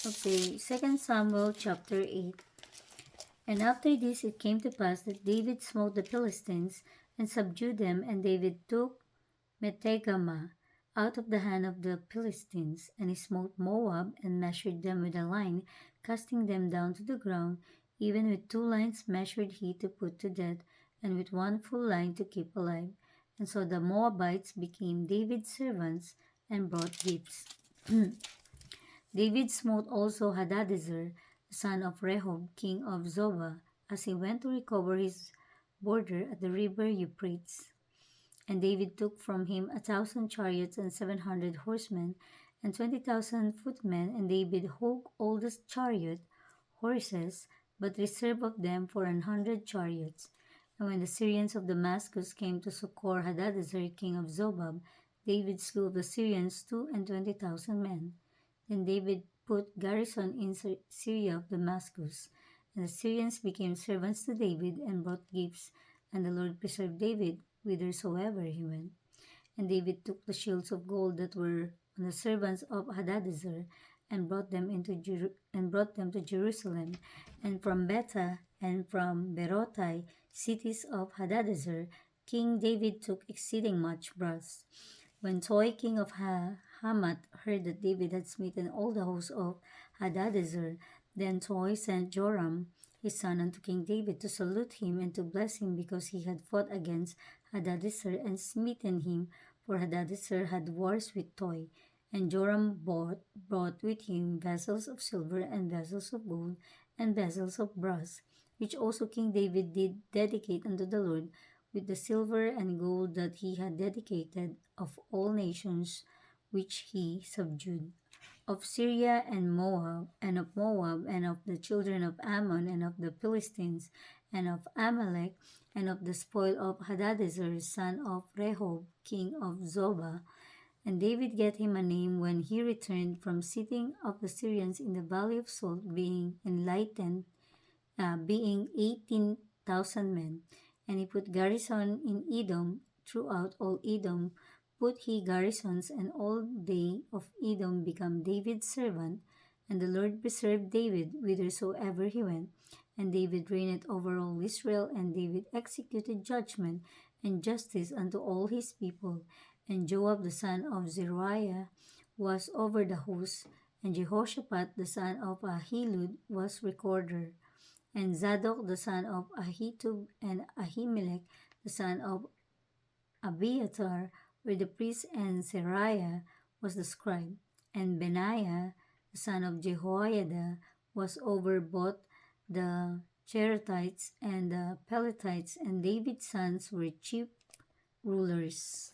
Okay, Second Samuel chapter 8. And after this it came to pass that David smote the Philistines and subdued them, and David took Metegama out of the hand of the Philistines, and he smote Moab and measured them with a line, casting them down to the ground. Even with 2 lines measured he to put to death, and with 1 full line to keep alive. And so the Moabites became David's servants and brought gifts. David smote also Hadadezer, the son of Rehob, king of Zobah, as he went to recover his border at the river Euphrates. And David took from him 1,000 chariots and 700 horsemen and 20,000 footmen, and David hough all the chariot horses, but reserved of them for 100 chariots. And when the Syrians of Damascus came to succor Hadadezer king of Zobah, David slew of the Syrians 220,000 men. Then David put garrison in Syria of Damascus, and the Syrians became servants to David and brought gifts, and the Lord preserved David whithersoever he went. And David took the shields of gold that were on the servants of Hadadezer, and brought them to Jerusalem, and from Betah and from Berotai, cities of Hadadezer, King David took exceeding much brass. When Toi, king of Hamath, heard that David had smitten all the hosts of Hadadezer, then Toi sent Joram, his son, unto King David to salute him and to bless him, because he had fought against Hadadezer and smitten him, for Hadadezer had wars with Toi. And Joram brought with him vessels of silver and vessels of gold and vessels of brass, which also King David did dedicate unto the Lord, with the silver and gold that he had dedicated of all nations which he subdued, of Syria and Moab, and of the children of Ammon, and of the Philistines, and of Amalek, and of the spoil of Hadadezer, son of Rehob, king of Zobah. And David gave him a name when he returned from sitting of the Syrians in the valley of Salt, being 18,000 men. And he put garrison in Edom, throughout all Edom put he garrisons, and all they of Edom became David's servant. And the Lord preserved David whithersoever he went. And David reigned over all Israel, and David executed judgment and justice unto all his people. And Joab the son of Zeruiah was over the host, and Jehoshaphat the son of Ahilud was recorder. And Zadok the son of Ahitub and Ahimelech the son of Abiathar were the priests, and Seraiah was the scribe. And Benaiah the son of Jehoiada was over both the Cherethites and the Pelethites, and David's sons were chief rulers.